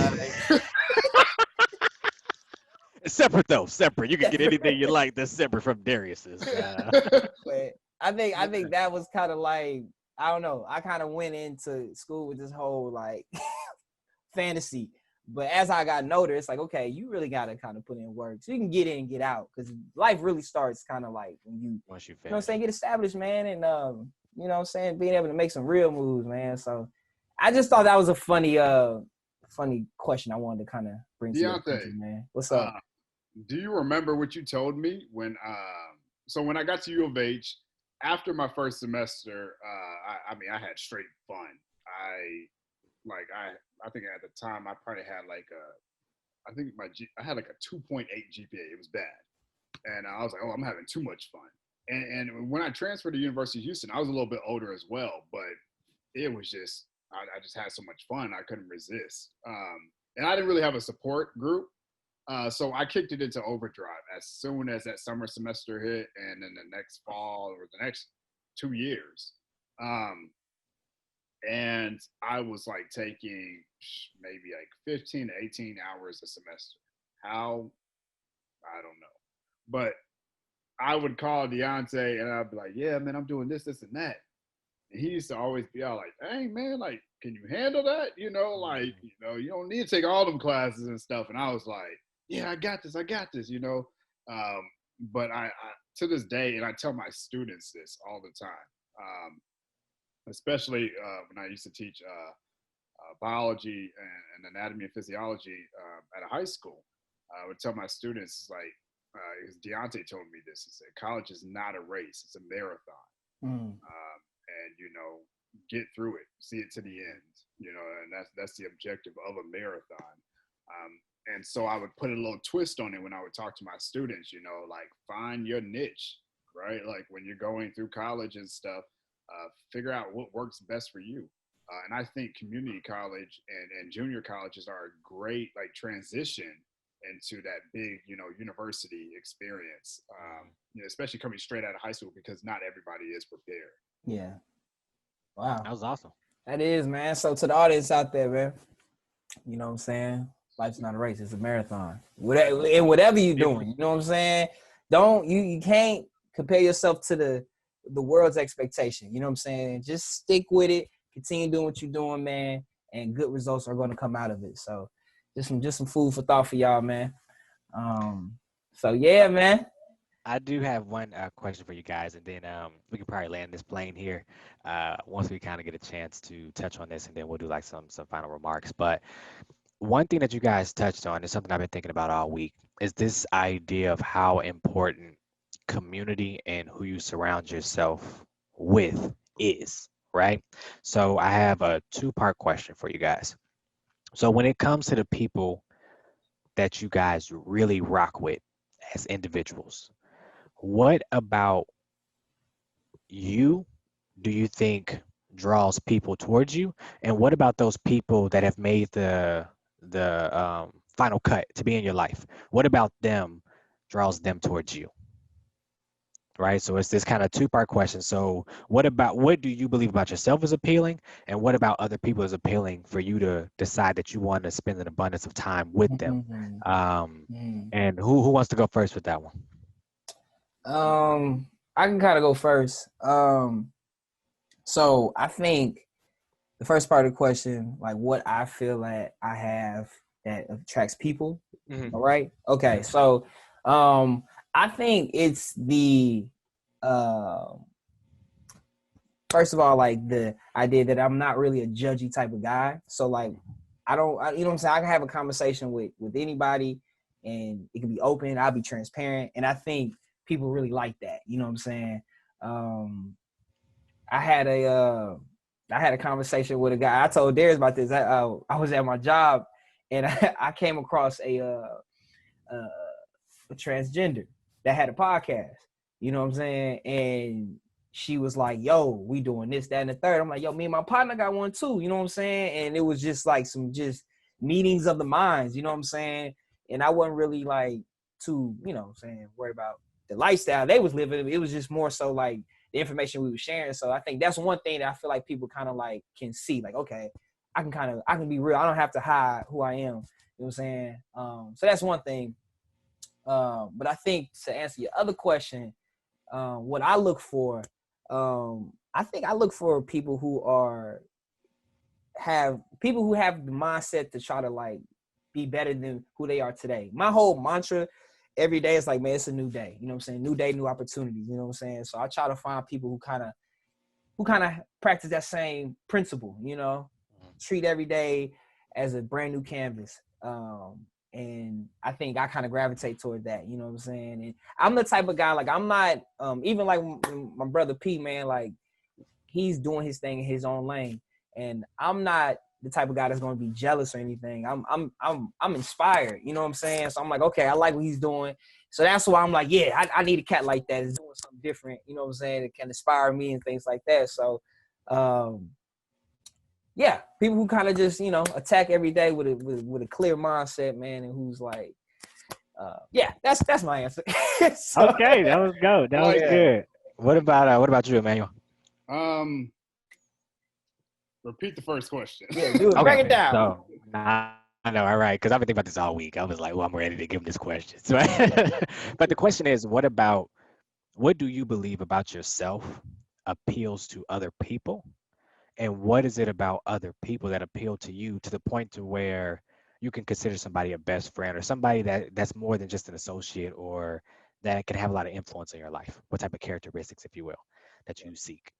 separate though, separate. You can get anything you like that's separate from Darius's. But I think that was kind of like, I don't know. I kind of went into school with this whole like fantasy. But as I got older, it's like, okay, you really got to kind of put in work so you can get in and get out, because life really starts kind of like when Once you you know what I'm finish. saying, get established, man, and you know what I'm saying, being able to make some real moves, man. So I just thought that was a funny question I wanted to kind of bring to your Deontay, attention, man. What's up? uh, do you remember what you told me when? So when I got to U of H after my first semester, I mean, I had straight fun. I like I think at the time I probably had like I think I had like a 2.8 GPA. It was bad, and I was like, oh, I'm having too much fun. And when I transferred to University of Houston, I was a little bit older as well, but it was just I just had so much fun I couldn't resist. And I didn't really have a support group, so I kicked it into overdrive as soon as that summer semester hit, and then the next fall or the next 2 years. Um, and I was like taking maybe like 15 to 18 hours a semester. How? I don't know. But I would call Deontay and I'd be like, yeah, man, I'm doing this, and that. And he used to always be all like, hey, man, like, can you handle that? You don't need to take all them classes and stuff. And I was like, yeah, I got this, you know. Um, but I to this day, and I tell my students this all the time, especially when I used to teach biology and anatomy and physiology at a high school. I would tell my students, like, Deontay told me this, he said, college is not a race, it's a marathon. Mm. And, you know, get through it, see it to the end, you know, and that's the objective of a marathon. And so I would put a little twist on it when I would talk to my students, you know, like, find your niche, right? Like when you're going through college and stuff, figure out what works best for you. And I think community college and junior colleges are a great like transition into that big, you know, university experience, you know, especially coming straight out of high school, because not everybody is prepared. Yeah. Wow. That was awesome. That is, man. So to the audience out there, man, you know what I'm saying? Life's not a race, it's a marathon. And whatever you're doing, you know what I'm saying? you can't compare yourself to the world's expectation. You know what I'm saying? Just stick with it. Continue doing what you're doing, man, and good results are going to come out of it. So just some food for thought for y'all, man. So yeah, man. I do have one question for you guys, and then we can probably land this plane here once we kind of get a chance to touch on this, and then we'll do like some final remarks. But one thing that you guys touched on is something I've been thinking about all week is this idea of how important community and who you surround yourself with is, right? So I have a two-part question for you guys. So when it comes to the people that you guys really rock with as individuals, what about you do you think draws people towards you? And what about those people that have made the final cut to be in your life? What about them draws them towards you? Right. So it's this kind of two-part question. So what do you believe about yourself is appealing? And what about other people is appealing for you to decide that you want to spend an abundance of time with them? Mhm. Um, Mhm. and who wants to go first with that one? I can kind of go first. So I think the first part of the question, like what I feel that I have that attracts people. Mhm. All right. Yeah. Okay. So, I think it's the, uh, first of all, like the idea that I'm not really a judgy type of guy. So like, you know what I'm saying? I can have a conversation with anybody and it can be open. I'll be transparent. And I think people really like that. You know what I'm saying? Um, I had a conversation with a guy. I told Darius about this. I was at my job and I came across a transgender that had a podcast. You know what I'm saying? And she was like, "Yo, we doing this, that, and the third." I'm like, "Yo, me and my partner got one too." You know what I'm saying? And it was just like some just meetings of the minds. You know what I'm saying? And I wasn't really like too, you know what I'm saying, worried about the lifestyle they was living. It was just more so like the information we were sharing. So I think that's one thing that I feel like people kind of like can see. Like, okay, I can be real. I don't have to hide who I am. You know what I'm saying? So that's one thing. But I think to answer your other question, what I look for, I think I look for people who have the mindset to try to like be better than who they are today. My whole mantra every day is like, man, it's a new day. You know what I'm saying? New day, new opportunities. You know what I'm saying? So I try to find people who kind of practice that same principle. You know, treat every day as a brand new canvas. And I think I kind of gravitate toward that. You know what I'm saying? And I'm the type of guy, like I'm not even like my brother P, man, like he's doing his thing in his own lane, and I'm not the type of guy that's going to be jealous or anything. I'm inspired. You know what I'm saying? So I'm like, okay, I like what he's doing. So that's why I'm like, yeah, I need a cat like that. Is doing something different. You know what I'm saying? It can inspire me and things like that. So, yeah, people who kind of just attack every day with a clear mindset, man, and who's like, yeah, that's my answer. So, Okay, that was good. That was Like yeah. that. good. What about you, Emmanuel? Um, Repeat the first question. Yeah, do it. Break it Okay, down. so I know, all right, because I've been thinking about this all week. I was like, well, I'm ready to give him this question. So, but the question is, what do you believe about yourself appeals to other people? And what is it about other people that appeal to you to the point to where you can consider somebody a best friend or somebody that's more than just an associate or that can have a lot of influence in your life? What type of characteristics, if you will, that you seek?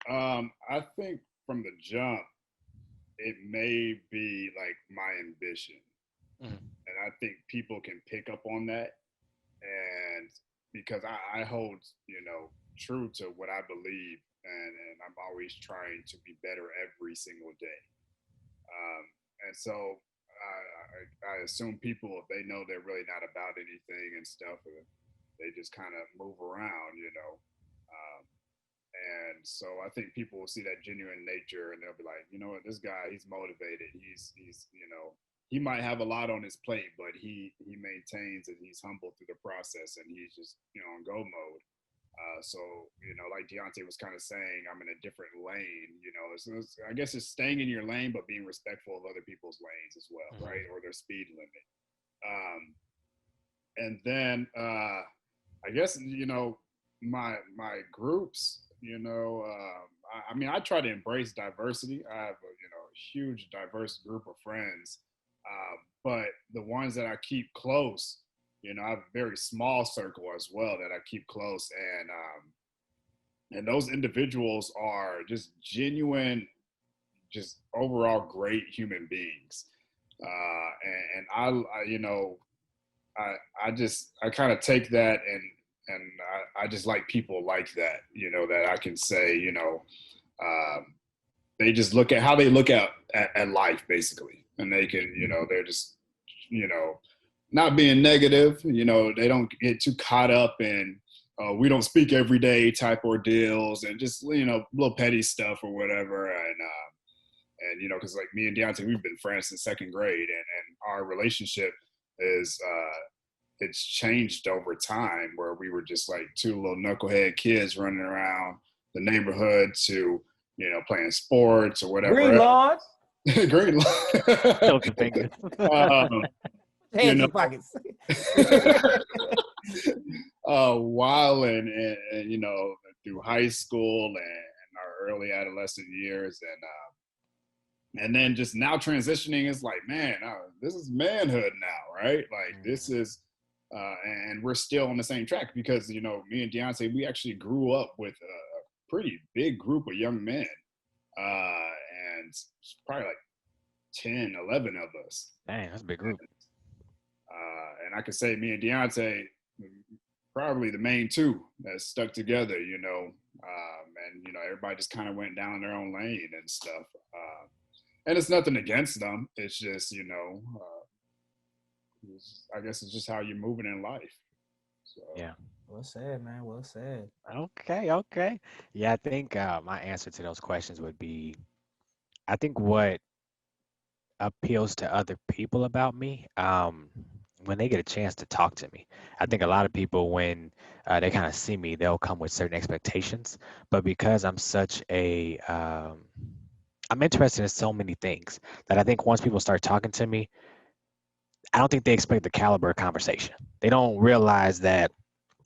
I think from the jump, it may be like my ambition. Mhm. And I think people can pick up on that. And because I hold, true to what I believe, and I'm always trying to be better every single day. Um, and so I assume people, if they know they're really not about anything and stuff, they just kind of move around, Um, and so I think people will see that genuine nature and they'll be like, you know what, this guy, he's motivated. He's he might have a lot on his plate, but he maintains and he's humble through the process and he's just, in go mode. So, like Deontay was kind of saying, I'm in a different lane, I guess it's staying in your lane, but being respectful of other people's lanes as well, Mhm. right? Or their speed limit. And then I guess, my groups, I mean, I try to embrace diversity. I have a huge diverse group of friends, but the ones that I keep close, I have a very small circle as well that I keep close, and those individuals are just genuine, just overall great human beings, and I kind of take that, and I just like people like that, that I can say, um, they just look at how they look at life basically, and they can, they're just, you know, not being negative, they don't get too caught up in we don't speak every day type ordeals and just, little petty stuff or whatever. And because like me and Deontay, we've been friends since second grade, and our relationship is it's changed over time, where we were just like two little knucklehead kids running around the neighborhood to, playing sports or whatever. Green lawns. Green lawn. Finger. Hands in pockets. While and through high school and our early adolescent years, and then just now transitioning is like, man, this is manhood now, right? Like this is, and we're still on the same track because, me and Deontay, we actually grew up with a pretty big group of young men. And it's probably like 10, 11 of us. Dang, that's a big group. And I could say me and Deontay, probably the main two that stuck together, and, everybody just kind of went down their own lane and stuff. And it's nothing against them. It's just, I guess it's just how you're moving in life. So. Yeah. Well said, man. Well said. Okay. Yeah, I think my answer to those questions would be, I think what appeals to other people about me, when they get a chance to talk to me. I think a lot of people, when they kind of see me, they'll come with certain expectations. But because I'm such a, I'm interested in so many things that I think once people start talking to me, I don't think they expect the caliber of conversation. They don't realize that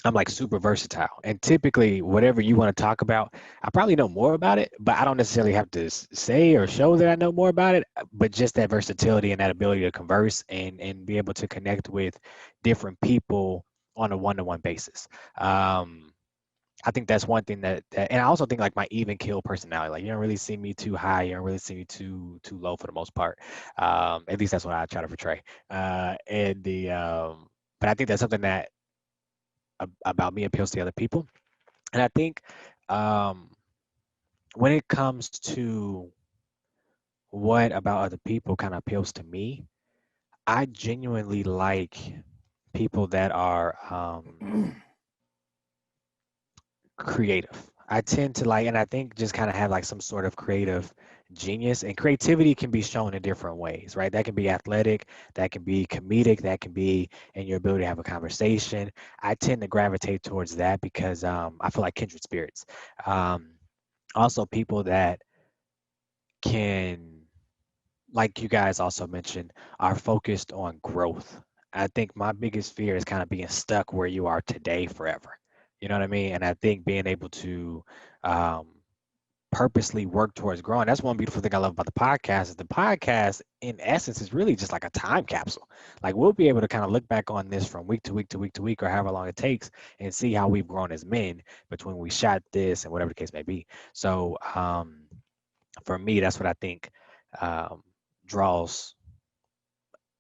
I'm like super versatile. And typically, whatever you want to talk about, I probably know more about it, but I don't necessarily have to say or show that I know more about it. But just that versatility and that ability to converse and be able to connect with different people on a one-to-one basis. I think that's one thing that, and I also think like my even keel personality, like you don't really see me too high, you don't really see me too low for the most part. At least that's what I try to portray. But I think that's something that about me appeals to other people. And I think when it comes to what about other people kind of appeals to me, I genuinely like people that are creative. I tend to like, and I think just kind of have like some sort of creative genius, and creativity can be shown in different ways, right? That can be athletic, that can be comedic, that can be in your ability to have a conversation. I tend to gravitate towards that because I feel like kindred spirits. Also, people that can, like you guys also mentioned, are focused on growth. I think my biggest fear is kind of being stuck where you are today forever. You know what I mean? And I think being able to purposely work towards growing. That's one beautiful thing I love about the podcast is the podcast in essence is really just like a time capsule. Like we'll be able to kind of look back on this from week to week to week to week or however long it takes and see how we've grown as men between we shot this and whatever the case may be. So for me, that's what I think draws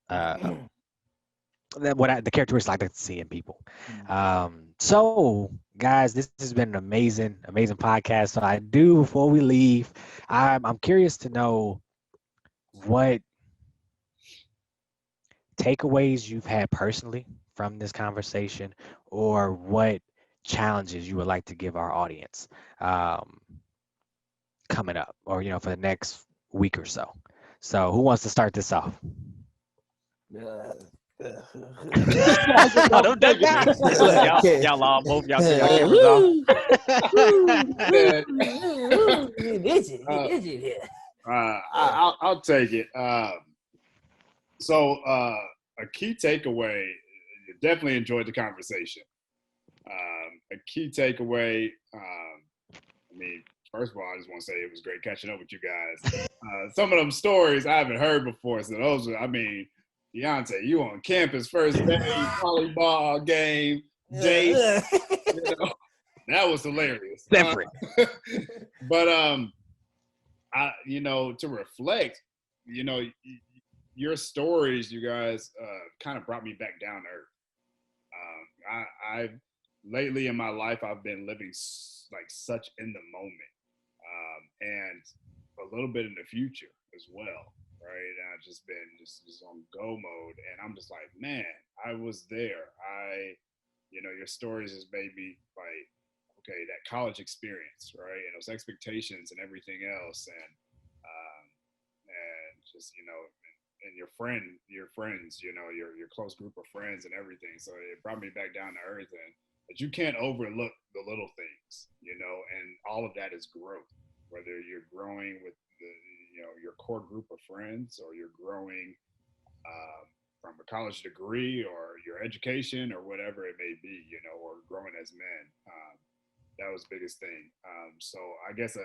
the characteristics I like to see in people. So guys, this has been an amazing podcast. So I do, before we leave, I'm curious to know what takeaways you've had personally from this conversation, or what challenges you would like to give our audience coming up, or for the next week or so. So who wants to start this off? Don't duck down. Y'all all both y'all turn your cameras off. I'll take it. So a key takeaway, definitely enjoyed the conversation. A key takeaway. I mean, first of all, I just want to say it was great catching up with you guys. Some of them stories I haven't heard before. So those are, I mean, Deontay, you on campus first day, volleyball game, date. You know, that was hilarious. Separate. But to reflect, your stories, you guys, kind of brought me back down to earth. I've lately in my life, I've been living like such in the moment, and a little bit in the future as well, right? And I've just been just on go mode, and I'm just like, man, I was there. Your stories has made me like, okay, that college experience, right, and those expectations and everything else, and just and your friends, your close group of friends and everything. So it brought me back down to earth, and but you can't overlook the little things, and all of that is growth. Whether you're growing with your core group of friends, or you're growing from a college degree, or your education, or whatever it may be, or growing as men. That was the biggest thing. So I guess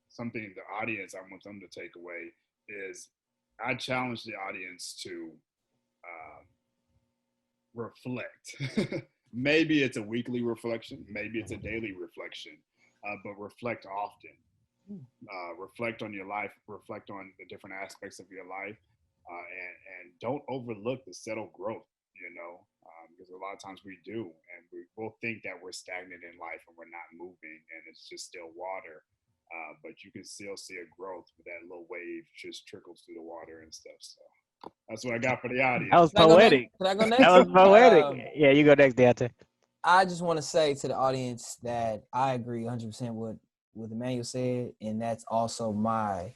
something the audience I want them to take away is I challenge the audience to reflect. Maybe it's a weekly reflection, maybe it's a daily reflection, but reflect often. Reflect on your life, reflect on the different aspects of your life, and don't overlook the subtle growth, because a lot of times we do, and we'll think that we're stagnant in life and we're not moving and it's just still water. But you can still see a growth with that little wave just trickles through the water and stuff. So that's what I got for the audience. That was poetic. Can I go next? That was poetic. Yeah, you go next, Deontay. I just want to say to the audience that I agree 100% with Emmanuel said, and that's also my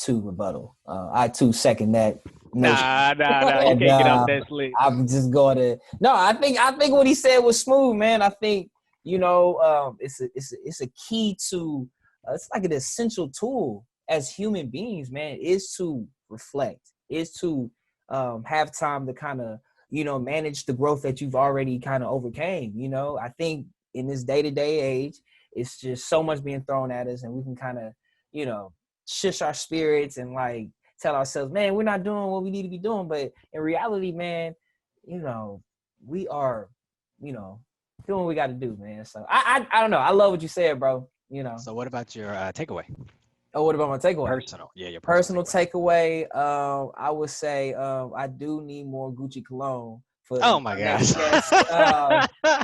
rebuttal. I too second that. Nah, you can't get off that slick. I'm just going to. No, I think what he said was smooth, man. I think it's a key to. It's like an essential tool as human beings, man. Is to reflect. Is to have time to kind of manage the growth that you've already kind of overcame. I think in this day-to-day age, it's just so much being thrown at us, and we can kind of shush our spirits and like tell ourselves, man, we're not doing what we need to be doing. But in reality, man, we are, doing what we got to do, man. So I don't know. I love what you said, bro. So what about your takeaway? Oh, what about my takeaway? Personal. Yeah, your personal takeaway. I would say I do need more Gucci cologne. Oh my gosh.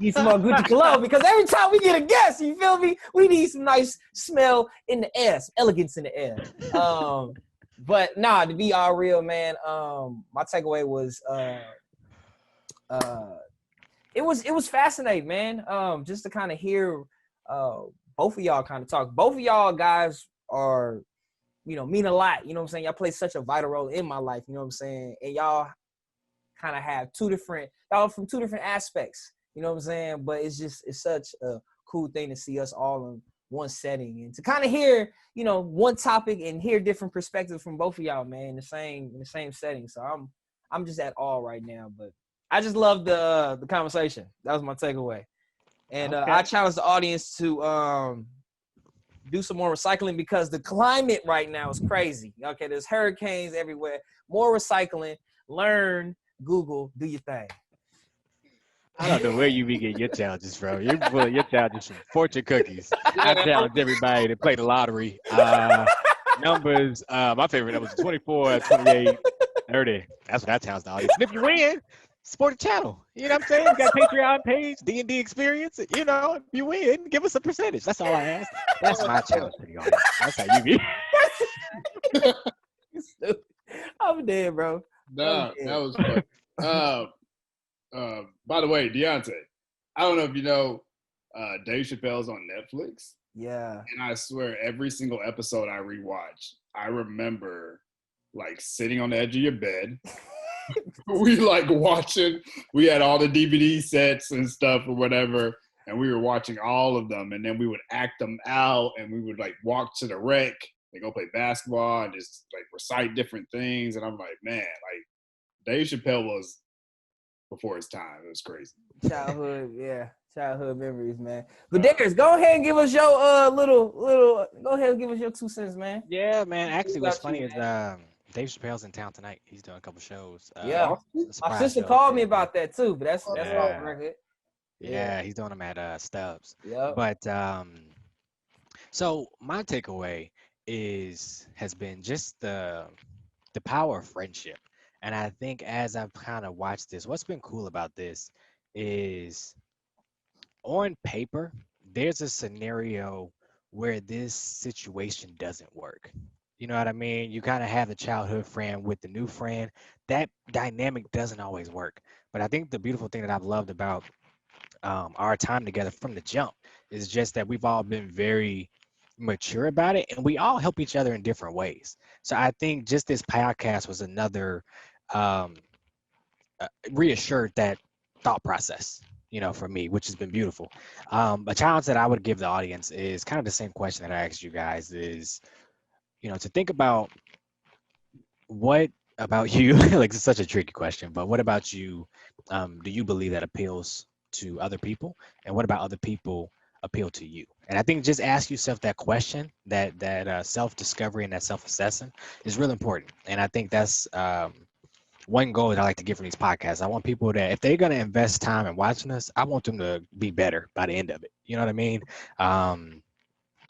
Need some more Gucci cologne, because every time we get a guest, you feel me? We need some nice smell in the air, some elegance in the air. But nah, to be all real, man, my takeaway was it was fascinating, man. Just to kind of hear both of y'all kind of talk. Both of y'all guys are, mean a lot. You know what I'm saying? Y'all play such a vital role in my life. You know what I'm saying? And y'all kind of have y'all from two different aspects. You know what I'm saying? But it's such a cool thing to see us all in one setting, and to kind of hear, one topic and hear different perspectives from both of y'all, man, in the same setting. So I'm just at all right now, but I just love the conversation. That was my takeaway. And Okay. I challenge the audience to do some more recycling, because the climate right now is crazy. Okay, there's hurricanes everywhere. More recycling. Learn, Google, do your thing. I don't know where you be getting your challenges from. You're pulling your challenges from fortune cookies. I challenge everybody to play the lottery. Numbers, my favorite numbers are 24, 28, 30. That's what I challenge the audience. And if you win, support the channel. You know what I'm saying? We got Patreon page, D&D experience. If you win, give us a percentage. That's all I ask. That's my challenge to the audience. That's how you be. I'm dead, bro. No, that was fun. By the way, Deontay, I don't know if you know, Dave Chappelle's on Netflix. Yeah. And I swear, every single episode I rewatch, I remember like sitting on the edge of your bed. We like watching. We had all the DVD sets and stuff or whatever, and we were watching all of them. And then we would act them out, and we would like walk to the rec and go play basketball and just like recite different things. And I'm like, man, like Dave Chappelle was before his time. It was crazy. Childhood, yeah. Childhood memories, man. But Darius, go ahead and give us your little. Go ahead and give us your 2 cents, man. Yeah, man. Actually, what's About funny you, is Dave Chappelle's in town tonight. He's doing a couple shows. Yeah, A my surprise sister shows called me there, man. about that too, but that's off Yeah, record. yeah. He's doing them at Stubbs. Yep. But so my takeaway has been just the power of friendship. And I think as I've kind of watched this, what's been cool about this is on paper, there's a scenario where this situation doesn't work. You know what I mean? You kind of have the childhood friend with the new friend. That dynamic doesn't always work. But I think the beautiful thing that I've loved about our time together from the jump is just that we've all been very mature about it and we all help each other in different ways. So I think just this podcast was another um, reassured that thought process, for me, which has been beautiful. A challenge that I would give the audience is kind of the same question that I asked you guys is, to think about what about you, like it's such a tricky question, but what about you do you believe that appeals to other people? And what about other people appeal to you? And I think just ask yourself that question, that self-discovery and that self-assessing is really important. And I think that's one goal that I like to give from these podcasts. I want people that if they're going to invest time in watching us, I want them to be better by the end of it. You know what I mean?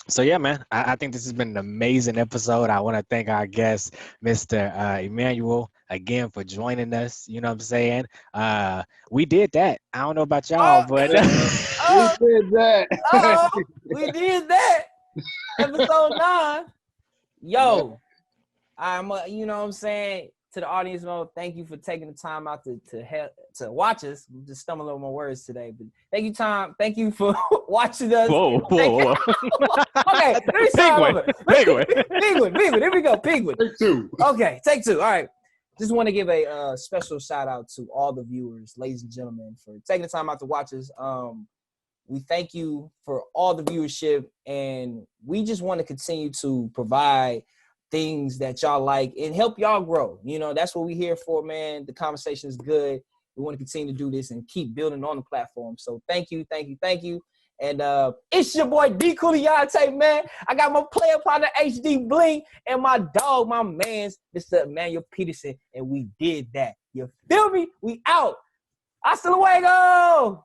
So yeah, man, I think this has been an amazing episode. I want to thank our guest, Mr. Emmanuel, again for joining us. You know what I'm saying? We did that. I don't know about y'all, Oh, but oh, We did that. we did that. Episode 9. Yo, I'm, you know what I'm saying? To the audience, thank you for taking the time out to help to watch us. I'm just stumbling over my words today, but thank you, Tom. Thank you for watching us. whoa. Okay, let me start over. Penguin. Here we go, Penguin. Take 2. Okay, take 2. All right. Just want to give a special shout out to all the viewers, ladies and gentlemen, for taking the time out to watch us. We thank you for all the viewership, and we just want to continue to provide things that y'all like and help y'all grow. That's what we're here for, man. The conversation is good. We want to continue to do this and keep building on the platform. So thank you. And it's your boy D Culiante, man. I got my player partner HD Bling and my dog, my man's Mr. Emmanuel Peterson, and we did that. You feel me? We out. Hasta luego.